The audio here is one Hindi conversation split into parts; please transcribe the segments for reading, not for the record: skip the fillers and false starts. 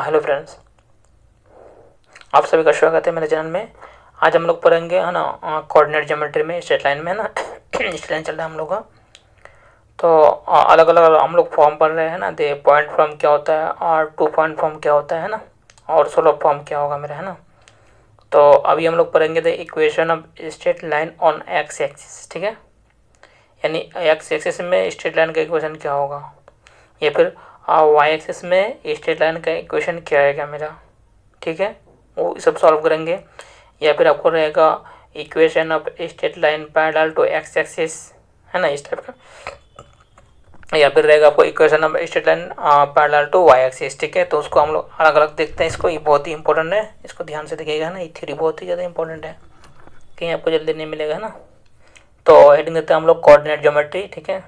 हेलो फ्रेंड्स, आप सभी का स्वागत है मेरे चैनल में। आज हम लोग पढ़ेंगे है ना कोऑर्डिनेट ज्योमेट्री में स्ट्रेट लाइन में है ना स्ट्रेट लाइन चल रहा है हम लोग का। तो अलग अलग हम लोग फॉर्म पढ़ रहे हैं ना। दे पॉइंट फॉर्म क्या होता है और टू पॉइंट फॉर्म क्या होता है ना, और सोलो फॉर्म क्या होगा मेरा है ना। तो अभी हम लोग पढ़ेंगे the equation of straight line on x axis. ठीक है, यानी एक्स एक्सिस में स्ट्रेट लाइन का इक्वेशन क्या होगा, या फिर वाई एक्सिस में स्ट्रेट लाइन का इक्वेशन क्या आएगा मेरा। ठीक है, वो सब सॉल्व करेंगे। या फिर आपको रहेगा equation of straight line parallel to x axis, है ना, इस टाइप का। या फिर रहेगा आपको equation of straight line parallel to y axis. ठीक है, तो उसको हम लोग अलग अलग देखते हैं। इसको ये बहुत ही इंपॉर्टेंट है, इसको ध्यान से देखिएगा ना। ये थ्योरी बहुत ही ज़्यादा इंपॉर्टेंट है, कहीं आपको जल्दी नहीं मिलेगा, है ना। तो हेडिंग देते हैं हम लोग कोऑर्डिनेट ज्योमेट्री। ठीक है,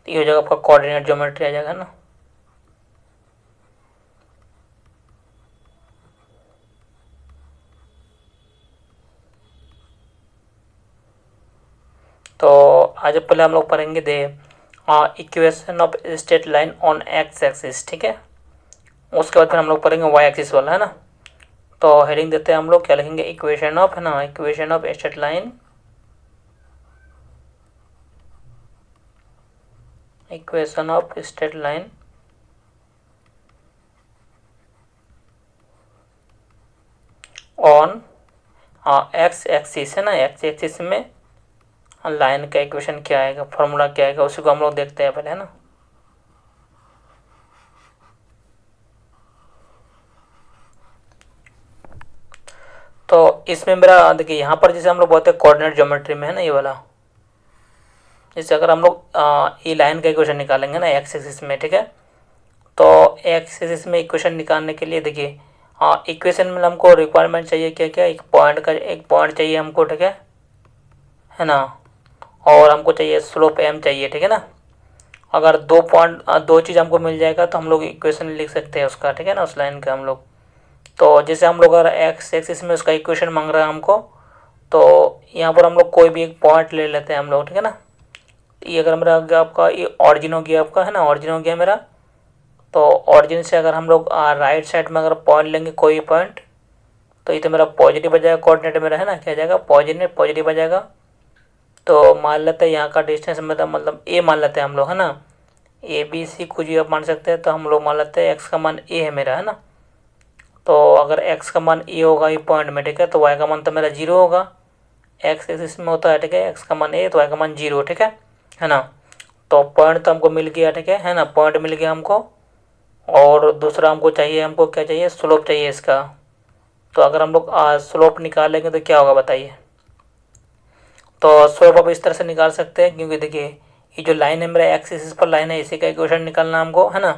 ये हो जाएगा आपका कोऑर्डिनेट ज्योमेट्री आ जाएगा ना। तो आज पहले हम लोग पढ़ेंगे the equation of straight line on x axis. ठीक है, उसके बाद फिर हम लोग पढ़ेंगे वाई एक्सिस वाला, है ना। तो हेडिंग देते हैं हम लोग, क्या लिखेंगे, इक्वेशन ऑफ, है ना, equation of straight line, equation of straight line on x axis, है ना। एक्स एक्सिस में लाइन का इक्वेशन क्या आएगा, फॉर्मूला क्या आएगा, उसी को हम लोग देखते हैं पहले, है ना। तो इसमें मेरा देखिए, यहाँ पर जैसे हम लोग बोलते हैं कोऑर्डिनेट ज्योमेट्री में, है ना, ये वाला, जैसे अगर हम लोग ये लाइन का इक्वेशन निकालेंगे ना एक्स एक्सिस में। ठीक है, तो एक्स एक्सिस में इक्वेशन निकालने के लिए देखिए, इक्वेशन में हमको रिक्वायरमेंट चाहिए क्या क्या, एक पॉइंट चाहिए हमको। ठीक है ना, और हमको चाहिए स्लोप एम चाहिए। ठीक है ना, अगर दो चीज़ हमको मिल जाएगा तो हम लोग इक्वेशन लिख सकते हैं उसका। ठीक है ना, उस लाइन का हम लोग। तो जैसे हम लोग अगर एक्स एक्सिस में उसका इक्वेशन मांग रहा है हमको, तो यहाँ पर हम लोग कोई भी एक पॉइंट ले लेते हैं हम लोग। ठीक है ना, ये अगर मेरा हो गया आपका, ये ऑरिजिन हो गया आपका, है ना, ऑरिजिन हो गया मेरा। तो ऑरिजिन से अगर हम लोग राइट साइड में अगर पॉइंट लेंगे कोई पॉइंट, तो ये तो मेरा पॉजिटिव आ जाएगा, कोऑर्डिनेट मेरा, है ना, क्या जाएगा, पॉजिटिव आ जाएगा। तो मान लेते हैं यहाँ का डिस्टेंस मतलब ए मान लेते हैं हम लोग, है ना। ए बी सी कुछ भी आप मान सकते हैं। तो हम लोग मान लेते हैं एक्स का मान ए है मेरा, है ना। तो अगर एक्स का मान ए होगा ये पॉइंट में, ठीक है, तो वाई का मान तो मेरा जीरो होगा। एक्स एक्सिस में होता है, ठीक है, एक्स का मान ए तो वाई का मान जीरो। ठीक है ना। तो पॉइंट तो हमको मिल गया, ठीक है ना, पॉइंट मिल गया हमको। और दूसरा हमको चाहिए, हमको क्या चाहिए, स्लोप चाहिए इसका। तो अगर हम लोग स्लोप निकालेंगे तो क्या होगा बताइए। तो स्लोप आप इस तरह से निकाल सकते हैं, क्योंकि देखिए ये जो लाइन है मेरा एक्स एक्सिस पर लाइन है, इसी का इक्वेशन निकालना हमको, है ना।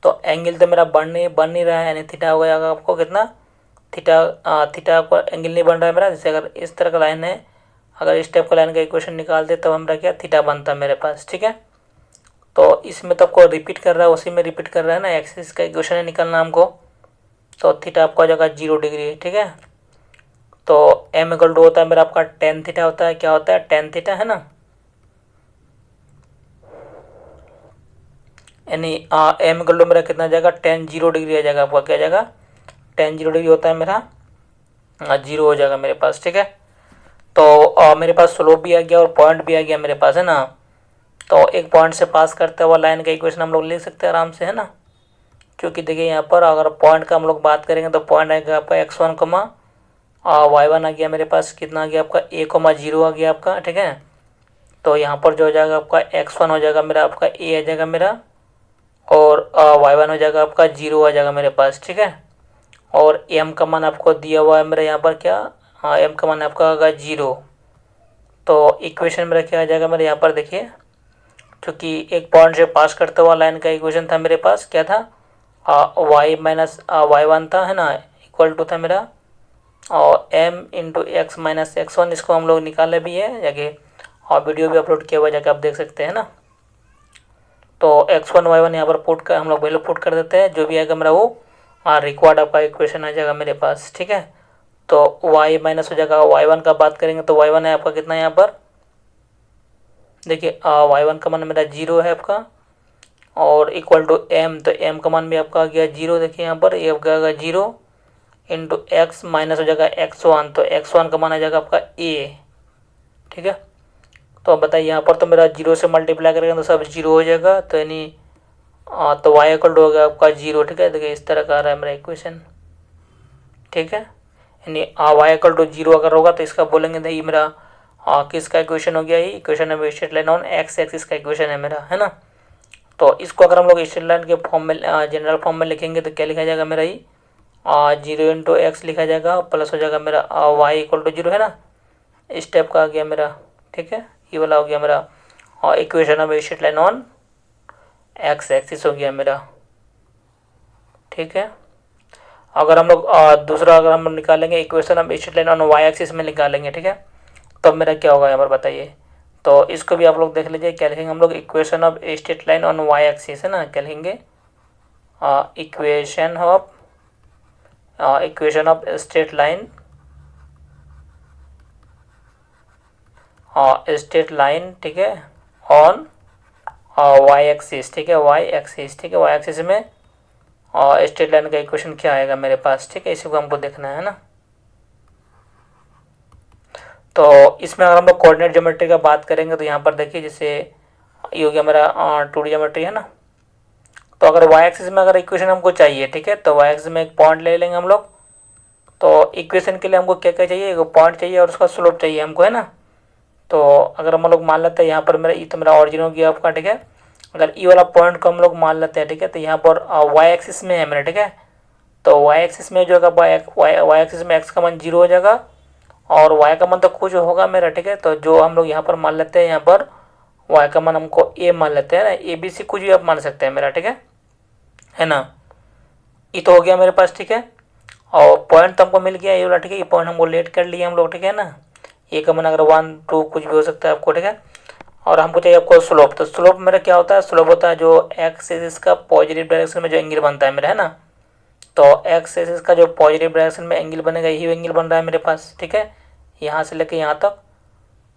तो एंगल तो मेरा बन नहीं रहा है, यानी थीटा हो गया आपको कितना, थीटा को एंगल नहीं बन रहा है मेरा। जैसे अगर इस तरह का लाइन है, अगर इस टाइप का लाइन का इक्वेशन निकालते तब हमारा क्या थीटा बनता है मेरे पास। ठीक है, तो इसमें तो आपको रिपीट कर रहा है, उसी में रिपीट कर रहा है ना, एक्सिस का इक्वेशन है निकालना हमको। तो थीटा आपका जगह 0 डिग्री। ठीक है, तो एम इक्वल टू होता है मेरा आपका टेन थीटा होता है, क्या होता है, टेन थीटा, है ना। यानी एम इक्वल टू मेरा कितना जाएगा, 10 0 डिग्री आ जाएगा आपका, क्या जाएगा, 10 0 डिग्री होता है मेरा, जीरो हो जाएगा मेरे पास। ठीक है, तो मेरे पास स्लोप भी आ गया और पॉइंट भी आ गया मेरे पास, है ना। तो एक पॉइंट से पास करते हुआ लाइन का इक्वेशन हम लोग लिख सकते हैं आराम से, है ना। क्योंकि देखिए यहाँ पर अगर पॉइंट का हम लोग बात करेंगे तो पॉइंट आएगा आपका x1 कमा y1 आ गया मेरे पास, कितना आ गया आपका a,0 आ गया आपका। ठीक है, तो यहाँ पर जो हो जाएगा आपका x1 हो जाएगा मेरा आपका a आ जाएगा मेरा, और y1 हो जाएगा आपका 0 आ जाएगा मेरे पास। ठीक है, और m का मान आपको दिया हुआ है मेरा यहाँ पर क्या, m का मान आपका होगा 0। तो इक्वेशन मेरा क्या आ जाएगा मेरे यहाँ पर देखिए, क्योंकि एक पॉइंट से पास करते हुआ लाइन का इक्वेशन था मेरे पास, क्या था, वाई माइनस y1 था, है ना, इक्वल टू था मेरा और m into x minus x1। इसको हम लोग निकाले भी है जाके, और वीडियो भी अपलोड किया हुआ जाके आप देख सकते हैं ना। तो x1 y1 यहाँ पर पुट कर हम लोग वैल्यू पुट कर देते हैं, जो भी आएगा मेरा वो रिक्वायर्ड आपका इक्वेशन आ जाएगा मेरे पास। ठीक है, तो y माइनस हो जाएगा y1 का बात करेंगे तो y1 है आपका कितना यहाँ पर, देखिए y1 का मान मेरा 0 है आपका, और इक्वल टू m, तो m का मान भी आपका आ गया 0। देखिए यहाँ पर ये आपका आएगा 0 इंटू x माइनस हो जाएगा x1, तो x1 का मान आ जाएगा आपका a। ठीक है, तो अब बताइए यहाँ पर तो मेरा 0 से मल्टीप्लाई करेंगे तो सब 0 हो जाएगा, तो यानी तो y इक्वल टू हो गया आपका 0। ठीक है, देखिए इस तरह का आ रहा है मेरा इक्वेशन। ठीक है, यानी y इक्वल टू 0 अगर होगा तो इसका बोलेंगे नहीं मेरा किसका इक्वेशन हो गया, ये इक्वेशन है straight line on x axis का इक्वेशन है मेरा, है ना। तो इसको अगर हम लोग स्ट्रेट लाइन के फॉर्म में जनरल फॉर्म में लिखेंगे तो क्या लिखा जाएगा मेरा, ये 0 इंटू एक्स लिखा जाएगा, प्लस हो जाएगा मेरा y इक्वल टू 0, है ना, इस टाइप का आ गया मेरा। ठीक है, ये वाला हो गया मेरा equation of straight line on x axis हो गया मेरा। ठीक है, अगर हम लोग दूसरा अगर हम निकालेंगे equation of straight line on y axis में निकालेंगे, ठीक है, तब मेरा क्या होगा यहाँ पर बताइए। तो इसको भी आप लोग देख लीजिए, क्या लिखेंगे हम लोग, equation of straight line on y axis, है ना, क्या लिखेंगे, इक्वेशन ऑफ स्ट्रेट लाइन ठीक है, ऑन वाई एक्सिस। ठीक है, वाई एक्सिस, ठीक है, वाई एक्सिस में स्ट्रेट लाइन का इक्वेशन क्या आएगा मेरे पास। ठीक है, इसी को हमको देखना है ना। तो इसमें अगर हम लोग कोऑर्डिनेट ज्योमेट्री का बात करेंगे तो यहाँ पर देखिए जैसे ये हो गया मेरा 2D ज्योमेट्री, है ना। तो अगर वाई एक्सिस में अगर इक्वेशन हमको चाहिए, ठीक है, तो वाई एक्सिस में एक पॉइंट ले लेंगे हम लोग। तो इक्वेशन के लिए हमको क्या क्या चाहिए, एक पॉइंट चाहिए और उसका स्लोप चाहिए हमको, है ना। तो अगर हम लोग मान लेते हैं यहाँ पर मेरा ई तो मेरा ऑरिजिन हो गया आपका। ठीक है, अगर ई वाला पॉइंट को हम लोग मान लेते हैं, ठीक है, तो यहाँ पर वाई एक्सिस में है मेरा। ठीक है, तो वाई एक्सिस में जो होगा वाई एक्सिस में एक्स का मान 0 हो जाएगा और वाई का मान तो कुछ होगा मेरा। ठीक है, तो जो हम लोग यहाँ पर मान लेते हैं, यहाँ पर वाई का मान हमको ए मान लेते हैं ना, ए बी सी कुछ भी आप मान सकते हैं मेरा। ठीक है ना, ये तो हो गया मेरे पास। ठीक है, और पॉइंट तो हमको मिल गया ये वाला। ठीक है, ये पॉइंट हमको लेट कर लिए हम लोग। ठीक है ना, ए का मान अगर 1 2 कुछ भी हो सकता है आपको। ठीक है, और हमको चाहिए आपको स्लोप। तो स्लोप मेरा क्या होता है, स्लोप होता है जो एक्स एक्सिस का पॉजिटिव डायरेक्शन में जो एंगल बनता है मेरा, है ना। तो एक्स एक्सिस का जो पॉजिटिव डायरेक्शन में एंगल बनेगा यही एंगल बन रहा है मेरे पास। ठीक है, यहाँ से लेके यहाँ तक।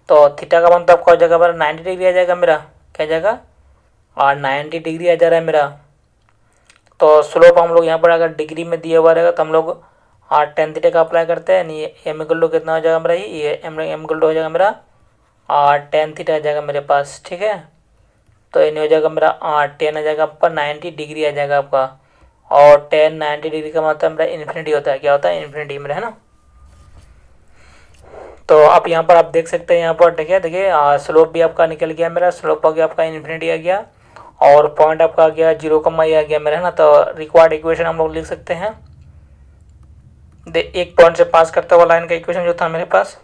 तो थीटा का मान तो आपका हो जाएगा मेरा 90 डिग्री आ जाएगा मेरा, क्या जाएगा, और 90 डिग्री आ जा रहा है मेरा। तो स्लोप हम लोग यहाँ पर अगर डिग्री में दिया हुआ रहेगा तो हम लोग टेन थीटा का अप्लाई करते हैं, नहीं एम इक्वल टू कितना हो जाएगा मेरा, ये एम इक्वल टू हो जाएगा मेरा टेन थीटा आ जाएगा मेरे पास। ठीक है, तो ये हो जाएगा मेरा 10 आ जाएगा आपका 90 डिग्री आ जाएगा आपका, और 10 90 डिग्री का मतलब मेरा इन्फिनिटी होता है, क्या होता है, इन्फिनिटी मेरा, है ना। तो आप यहाँ पर आप देख सकते हैं यहाँ पर, ठीक है, देखिए स्लोप भी आपका निकल गया मेरा, स्लोप हो गया आपका इन्फिनिटी आ गया, और पॉइंट आपका आ गया 0, आ गया मेरा, है ना। तो रिक्वायर्ड इक्वेशन हम लोग लिख सकते हैं, एक पॉइंट से पास करता हुआ लाइन का इक्वेशन जो था मेरे पास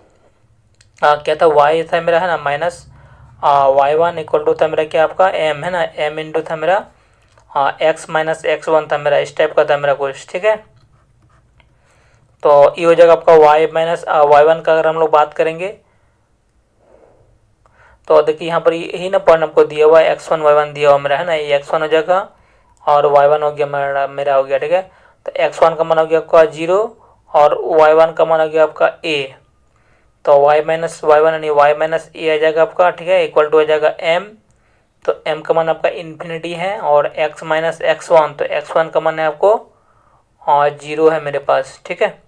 क्या था, वाई था मेरा, है ना, माइनस y1 इक्वल टू था मेरा क्या आपका m, है ना, m इंटू था मेरा x माइनस x1 था मेरा, इस टाइप का था मेरा कुछ। ठीक है, तो ये हो जाएगा आपका y माइनस y1 का। अगर हम लोग बात करेंगे तो देखिए यहाँ पर यही ना पॉइंट हमको दिया हुआ है, x1 y1 दिया हुआ मेरा, है ना, ये x1 हो जाएगा और y1 हो गया मेरा हो गया। ठीक है, तो x1 का मान हो गया आपका 0 और y1 का मान हो गया आपका a। तो y माइनस y1 यानी y माइनस ए आ जाएगा आपका। ठीक है, इक्वल टू हो जाएगा m, तो m का मान आपका इन्फिनिटी है, और x माइनस x1, तो x1 का मान है आपको 0 है मेरे पास। ठीक है,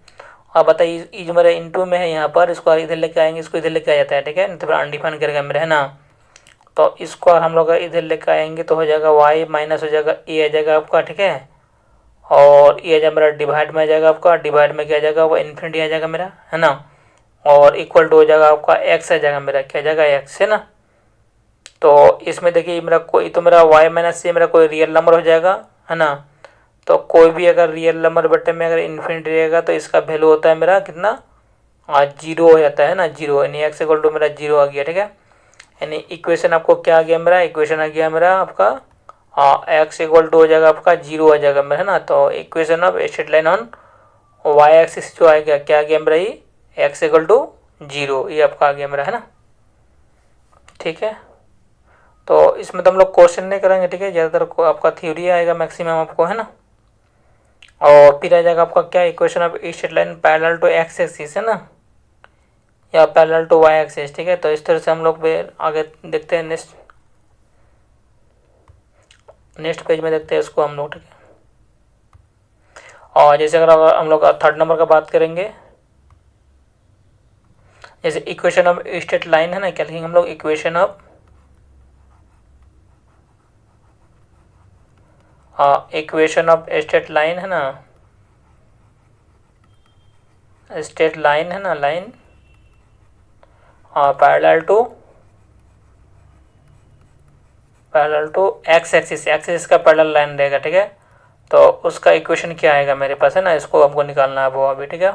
अब बताइए ये जो मेरे इंटू में है यहाँ पर, इसको इधर लेके आएंगे, इसको इधर लेके आ जाता है। ठीक है, नहीं तो फिर अनडिफाइन करेगा मेरा, है ना। तो इसको हम लोग इधर लेके आएंगे तो हो जाएगा y माइनस हो जाएगा a आ जाएगा आपका। ठीक है, और ये आ जाएगा मेरा डिवाइड में आ जाएगा आपका, डिवाइड में क्या आ जाएगा, वो इन्फिनिटी आ जाएगा मेरा, है ना, और इक्वल टू हो जाएगा आपका x आ जाएगा मेरा, क्या जाएगा x, है ना। तो इसमें देखिए मेरा कोई तो मेरा y माइनस से मेरा कोई रियल नंबर हो जाएगा, है ना। तो कोई भी अगर रियल नंबर बटे में अगर इन्फिनिटी रहेगा तो इसका वैल्यू होता है मेरा कितना, 0 हो जाता है ना, 0, यानी x इक्वल टू मेरा 0 आ गया। ठीक है, यानी इक्वेशन आपको क्या आ गया मेरा, इक्वेशन आ गया मेरा आपका x इक्वल टू हो जाएगा आपका 0 आ जाएगा मेरा, है ना। तो equation of straight line on y axis जो आएगा क्या आ गया मेरा, ये x इक्वल टू 0, ये आपका आ गया मेरा, है ना। ठीक है, तो इसमें तो हम लोग क्वेश्चन नहीं करेंगे। ठीक है, ज़्यादातर आपका थ्योरी आएगा मैक्सिमम आपको, है ना। और फिर आ जाएगा आपका क्या, equation of straight line parallel to x axis है ना, या पैरेलल टू वाई एक्सिस, ठीक है। तो इस तरह से हम लोग फिर आगे देखते हैं, नेक्स्ट पेज में देखते हैं इसको हम लोग, ठीक है। और जैसे अगर हम लोग थर्ड नंबर का बात करेंगे, जैसे इक्वेशन ऑफ स्ट्रेट लाइन है ना, क्या लिखेंगे हम लोग, इक्वेशन ऑफ स्ट्रेट लाइन है ना, स्ट्रेट लाइन है ना, line parallel to x axis, axis का पैरेलल लाइन रहेगा, ठीक है। तो उसका इक्वेशन क्या आएगा मेरे पास है ना, इसको हमको निकालना है वो अभी, ठीक है।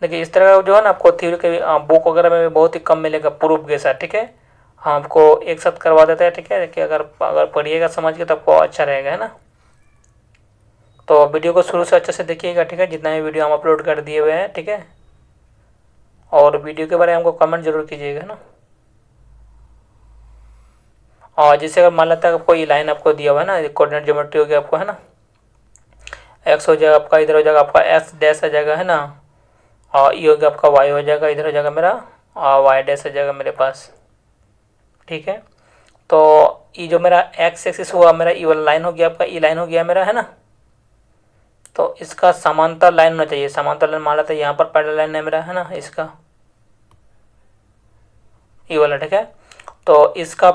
देखिए इस तरह का जो है ना आपको थ्योरी के बुक वगैरह में भी बहुत ही कम मिलेगा प्रूफ के साथ, ठीक है। हाँ, आपको एक साथ करवा देते हैं, ठीक है, कि अगर अगर पढ़िएगा समझ के तो आपको अच्छा रहेगा, है ना। तो वीडियो को शुरू से अच्छे से देखिएगा, ठीक है, जितना भी वीडियो हम अपलोड कर दिए हुए हैं, ठीक है। और वीडियो के बारे में हमको कमेंट जरूर कीजिएगा, है ना। और जैसे अगर मान लेता है आपको ये लाइन आपको दिया हुआ है ना, कोऑर्डिनेट ज्योमेट्री हो गया आपको, है ना, एक्स हो जाएगा आपका, इधर हो जाएगा आपका एक्स डैश आ जाएगा, है ना। और ये हो गया आपका वाई हो जाएगा, इधर हो जाएगा मेरा वाई डैश आ जाएगा मेरे पास, ठीक है। तो ये जो मेरा एक्स एक्सिस हुआ मेरा, ये वाला लाइन हो गया आपका, ये लाइन हो गया मेरा, है ना। तो इसका समांतर लाइन होना चाहिए, समांतर लाइन मान लेते हैं यहाँ पर पैरेलल लाइन है मेरा, है ना, इसका ये वाला, ठीक है। तो इसका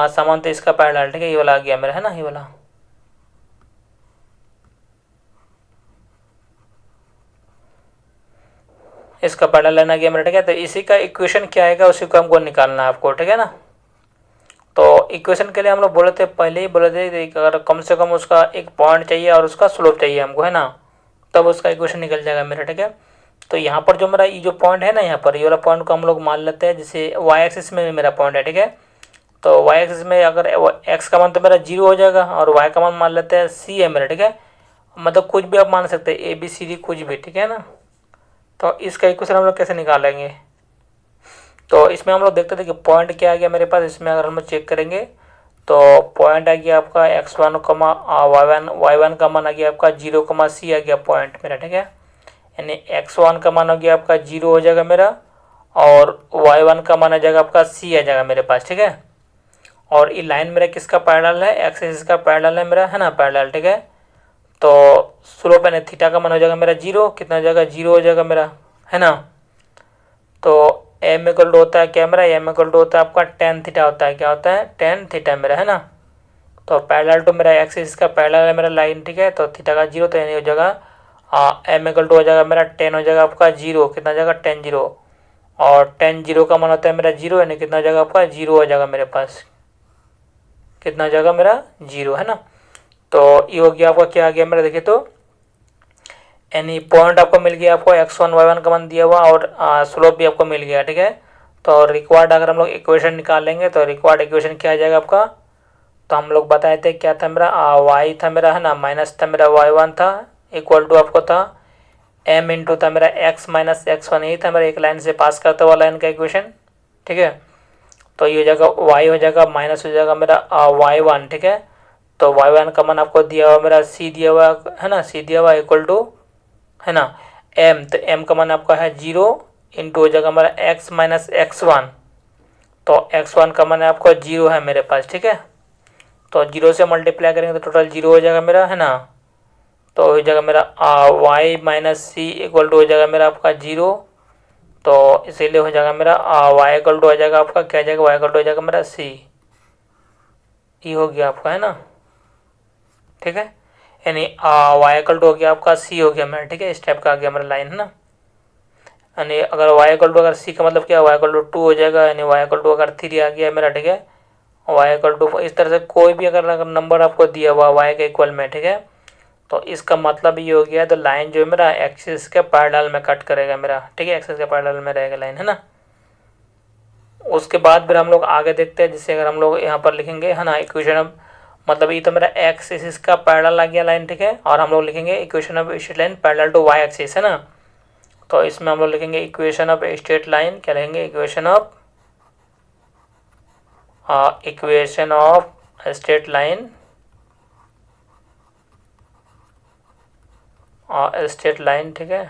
समांतर इसका पैरेलल, ठीक है, ये वाला आ गया मेरा, है ना, ये वाला। इसका पैरेलल लाइन आ गया मेरा, ठीक है। तो इसी का इक्वेशन क्या आएगा उसी को हमको निकालना है आपको, ठीक है ना। तो इक्वेशन के लिए हम लोग बोले थे, पहले ही बोले थे अगर कम से कम उसका एक पॉइंट चाहिए और उसका स्लोप चाहिए हमको, है ना, तब उसका इक्वेशन निकल जाएगा मेरा, ठीक है। तो यहाँ पर जो मेरा ये जो पॉइंट है ना, यहाँ पर ये वाला पॉइंट को हम लोग मान लेते हैं, जैसे वाई एक्सिस में भी मेरा पॉइंट है, ठीक है। तो वाई एक्सिस में अगर एक्स का मान तो मेरा 0 हो जाएगा, और वाई का मान मान लेते हैं सी है मेरा, ठीक है। मतलब कुछ भी आप मान सकते हैं, ए बी सी डी कुछ भी, ठीक है ना। तो इसका इक्वेशन हम लोग कैसे निकालेंगे, तो इसमें हम लोग देखते थे कि पॉइंट क्या आ गया मेरे पास। इसमें अगर हम लोग चेक करेंगे तो पॉइंट आ गया आपका x1 कमा y1 का मान आ गया आपका 0 कमा सी आ गया पॉइंट मेरा, ठीक है। यानी x1 का मान हो गया आपका 0 हो जाएगा मेरा, और y1 का मान आ जाएगा आपका c आ जाएगा मेरे पास, ठीक है। और ये लाइन मेरा किसका पैरेलल है, एक्स एक्सिस का पैरेलल है मेरा, है ना, पैरेलल, ठीक है। तो स्लोप यानी थीटा का मान हो जाएगा मेरा 0, कितना हो जाएगा, 0 हो जाएगा मेरा, है ना। तो एम इक्वल टू होता है क्या मेरा, एम इक्वल टू होता है आपका टेन थीटा होता है, क्या होता है, टेन थीटा मेरा, है ना। तो पैरेलल टू मेरा एक्सिस का पैरेलल है मेरा लाइन, ठीक है। तो थीटा का 0, तो यानी हो जाएगा एम इक्वल टू हो जाएगा मेरा टेन हो जाएगा आपका 0, कितना हो जाएगा, टेन 0। और टेन 0 का मान होता है मेरा 0, यानी कितना हो जाएगा आपका 0 हो जाएगा मेरे पास, कितना हो जाएगा मेरा 0, है ना। तो ये हो गया आपका क्या आ गया मेरा, देखिए तो यानी पॉइंट आपको मिल गया, आपको x1 y1 का मान दिया हुआ, और स्लोप भी आपको मिल गया, ठीक है। तो रिक्वायर्ड अगर हम लोग इक्वेशन निकालेंगे तो रिक्वायर्ड इक्वेशन क्या आ जाएगा आपका, तो हम लोग बताए थे क्या था मेरा, y था मेरा, है ना, माइनस था मेरा y1 था, इक्वल टू आपको था m इंटू था मेरा x माइनस x1, यही था मेरा एक लाइन से पास करता हुआ लाइन का इक्वेशन, ठीक है। तो ये हो जाएगा y हो जाएगा माइनस हो जाएगा मेरा y1, ठीक है। तो y1 का मान आपको दिया हुआ मेरा c दिया हुआ है ना, c दिया हुआ इक्वल टू, है ना, m, तो m का मान आपका है 0 इंटू हो जाएगा हमारा x माइनस x1। तो x1 का मान आपका 0 है मेरे पास, ठीक है। तो 0 से मल्टीप्लाई करेंगे तो टोटल 0 हो जाएगा मेरा, है ना। तो हो जाएगा मेरा y minus c equal to हो जाएगा मेरा आपका 0। तो इसीलिए हो जाएगा मेरा y इक्वल टू हो जाएगा आपका क्या जाएगा, y इक्वल टू हो जाएगा मेरा c, ये हो गया आपका, है ना, ठीक है। यानी y इक्वल टू हो गया आपका c हो गया मेरा, ठीक है, इस टाइप का आ गया मेरा लाइन, है ना। यानी अगर y इक्वल टू अगर c का मतलब क्या, y इक्वल टू 2 हो जाएगा, यानी y इक्वल टू अगर 3 आ गया मेरा, ठीक है। y इक्वल टू इस तरह से कोई भी अगर नंबर आपको दिया हुआ y के इक्वल में, ठीक है, तो इसका मतलब ये हो गया, तो लाइन जो है मेरा एक्सिस के पैरेलल में कट करेगा मेरा, ठीक है, एक्सिस के पैरेलल में रहेगा लाइन, है ना। उसके बाद फिर हम लोग आगे देखते हैं, जैसे अगर हम लोग यहाँ पर लिखेंगे, है ना, इक्वेशन ऑफ, मतलब ये तो मेरा एक्स एक्सिस का पैरेलल आ गया लाइन, ठीक है। और हम लोग लिखेंगे equation of straight line parallel to y axis, है ना। तो इसमें हम लोग लिखेंगे इक्वेशन ऑफ स्ट्रेट लाइन, क्या लिखेंगे, equation of straight line straight line, ठीक है,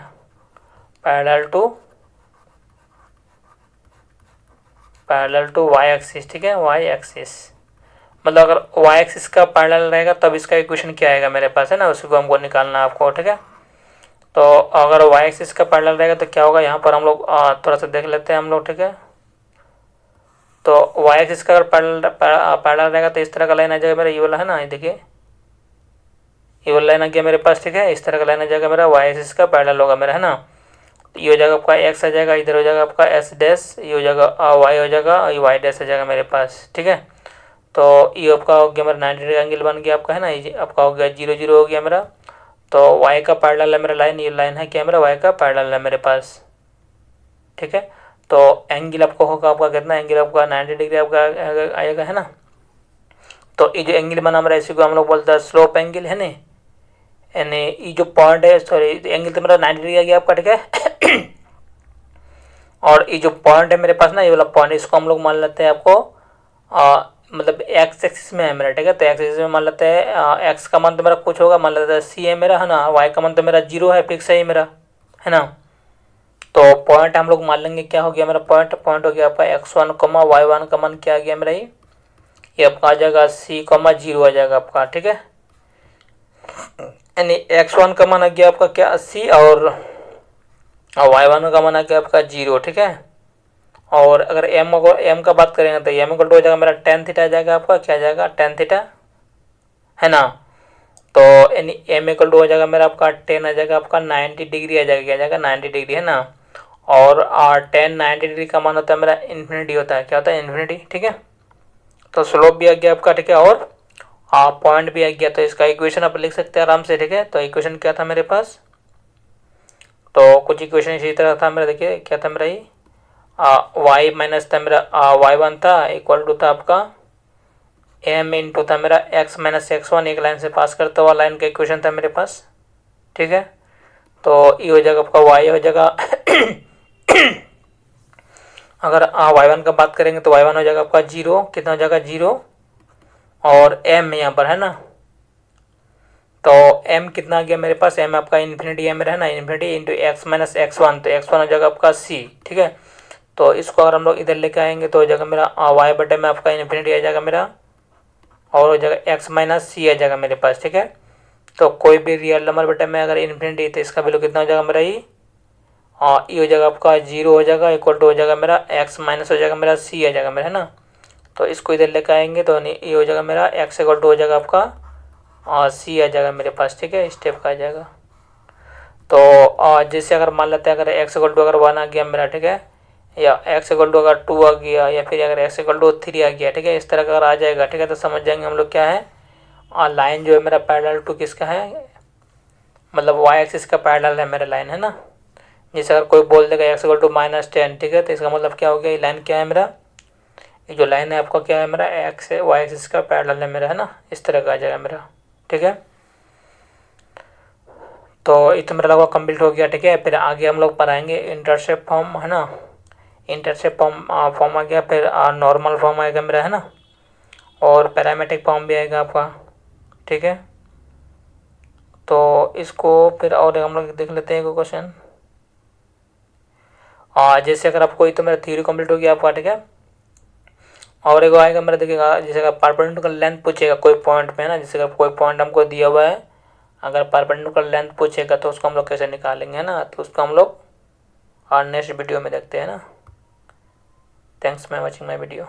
पैरेलल टू वाई एक्सिस, ठीक है, वाई एक्सिस। मतलब अगर वाई एक्सिस का पैरेलल रहेगा तब इसका इक्वेशन क्या आएगा मेरे पास, है ना, उसी को हमको निकालना है आपको, ठीक है। तो अगर वाई एक्सिस का पैरेलल रहेगा तो क्या होगा, यहाँ पर हम लोग थोड़ा सा देख लेते हैं हम लोग, ठीक है। तो वाई एक्सिस का अगर पैरेलल रहेगा तो इस तरह का लाइन आ जाएगा मेरा, ये वाला है ना, ये देखिए ये वाला लाइन आ गया मेरे पास, ठीक है। इस तरह का लाइन आ जाएगा मेरा, वाई एक्सिस का पैरेलल होगा मेरा, है ना। तो ये हो जाएगा आपका एक्स आ जाएगा, इधर हो जाएगा आपका एस डैश, ये हो जाएगा वाई हो जाएगा, ये वाई डैश आ जाएगा मेरे पास, ठीक है। तो ये आपका हो गया मेरा 90 डिग्री एंगल बन गया आपका, है ना, ये आपका हो गया 0 0 हो गया मेरा। तो वाई का पैरेलल है मेरा लाइन, ये लाइन है क्या मेरा, वाई का पैरेलल है मेरे पास, ठीक है। तो एंगल आपको होगा आपका कितना, एंगल आपका 90 डिग्री आपका आएगा, है ना। तो ये जो एंगल बना मेरा इसी को हम लोग बोलते हैं स्लोप एंगल, है ना। यानी ये जो पॉइंट है, सॉरी एंगल तो मेरा 90 डिग्री आ गया आपका, ठीक है। और ये जो पॉइंट है मेरे पास ना, ये वाला पॉइंट, इसको हम लोग मान लेते हैं आपको मतलब एक्स एक्सिस में है मेरा, ठीक है। तो एक्स एक्सिस में मान लेते हैं एक्स का मान तो मेरा कुछ होगा, मान लेते हैं सी है मेरा, है ना। वाई का मान तो मेरा 0 है, फिक्स है ये मेरा, है ना। तो पॉइंट हम लोग मान लेंगे क्या हो गया मेरा, पॉइंट हो गया आपका x1 कमा y1 का मान क्या आ गया मेरा, ये आपका आ जाएगा c कमा 0 आ जाएगा आपका, ठीक है। यानी x1 का मान आ गया आपका क्या, c, और y1 का मान आ गया आपका 0, ठीक है। और अगर m का बात करेंगे तो m इक्वल टू हो जाएगा मेरा tan थीटा आ जाएगा आपका, क्या आ जाएगा tan थीटा, है ना। तो यानी m इक्वल टू हो जाएगा मेरा आपका tan आ जाएगा आपका 90 डिग्री आ जाएगा, क्या आ जाएगा 90 डिग्री, है ना। और tan 90 डिग्री का मान होता है मेरा इन्फिनिटी होता है, क्या होता है इन्फिनिटी, ठीक है। तो स्लोप भी आ गया आपका, ठीक है, और पॉइंट भी आ गया। तो इसका इक्वेशन आप लिख सकते हैं आराम से, ठीक है। तो इक्वेशन क्या था मेरे पास, तो कुछ इक्वेशन इसी तरह था मेरा, देखिए क्या था मेरा, ये वाई माइनस था मेरा y1 था, इक्वल टू था आपका m इंटू था मेरा x माइनस x1, एक लाइन से पास करता हुआ लाइन का इक्वेशन था मेरे पास, ठीक है। तो ये हो जाएगा आपका y हो जाएगा अगर y1 का बात करेंगे तो y1 हो जाएगा आपका 0, कितना हो जाएगा 0, और m यहाँ पर है ना। तो m कितना आ गया मेरे पास, m आपका इन्फिनिटी है मेरा, है ना, infinity into x minus x1, तो x1 हो जाएगा आपका c, ठीक है। तो इसको अगर हम लोग इधर लेके आएंगे तो हो जाएगा मेरा y बटे में आपका इन्फिनिटी आ जाएगा मेरा, और हो जाएगा x माइनस सी आ जाएगा मेरे पास, ठीक है। तो कोई भी रियल नंबर बटे में अगर इन्फिनिटी तो इसका वैल्यू कितना हो जाएगा मेरा, ये हो जाएगा आपका 0 हो जाएगा, इक्वल टू हो जाएगा मेरा x माइनस हो जाएगा मेरा c आ जाएगा मेरा, है ना। तो इसको इधर लेकर आएंगे तो ये हो जाएगा मेरा x इक्वल टू हो जाएगा आपका c आ जाएगा मेरे पास, ठीक है, स्टेप का आ जाएगा। तो जैसे अगर मान लेते हैं अगर x इक्वल टू अगर 1 आ गया मेरा, ठीक है, या x इक्वल टू अगर 2 आ गया, या फिर अगर x इक्वल टू 3 आ गया, ठीक है, इस तरह का अगर आ जाएगा, ठीक है, तो समझ जाएंगे हम लोग क्या है, लाइन जो है मेरा पैरेलल टू किसका है, मतलब y एक्सिस का पैरेलल है मेरा लाइन, है ना। जैसे अगर कोई बोल देगा x इक्वल टू -10, ठीक है, तो इसका मतलब क्या हो गया, ये लाइन क्या है मेरा, ये जो लाइन है आपका क्या है मेरा, x है y एक्सिस का पैरेलल है मेरा, है ना, इस तरह का आ जाएगा मेरा, ठीक है। तो ये तो मेरा लगभग कंप्लीट हो गया, ठीक है। फिर आगे हम लोग पढ़ाएंगे इंटरसेप्ट फॉर्म, है ना, इंटरसेप्ट फॉर्म आ गया, फिर नॉर्मल फॉर्म आएगा मेरा, है ना, और पैरामेट्रिक फॉर्म भी आएगा आपका, ठीक है। तो इसको फिर और हम लोग देख लेते हैं कोई क्वेश्चन, जैसे अगर आपको ये तो मेरा थ्योरी कंप्लीट हो गया आपका, ठीक है। और एक आएगा मेरा, देखिएगा, जैसे अगर परपेंडिकुलर लेंथ पूछेगा कोई पॉइंट पे, है ना, जैसे अगर कोई पॉइंट हमको दिया हुआ है, अगर परपेंडिकुलर लेंथ पूछेगा तो उसको हम लोग कैसे निकालेंगे, है ना, तो उसको हम लोग नेक्स्ट वीडियो में देखते हैं ना। Thanks for watching my video.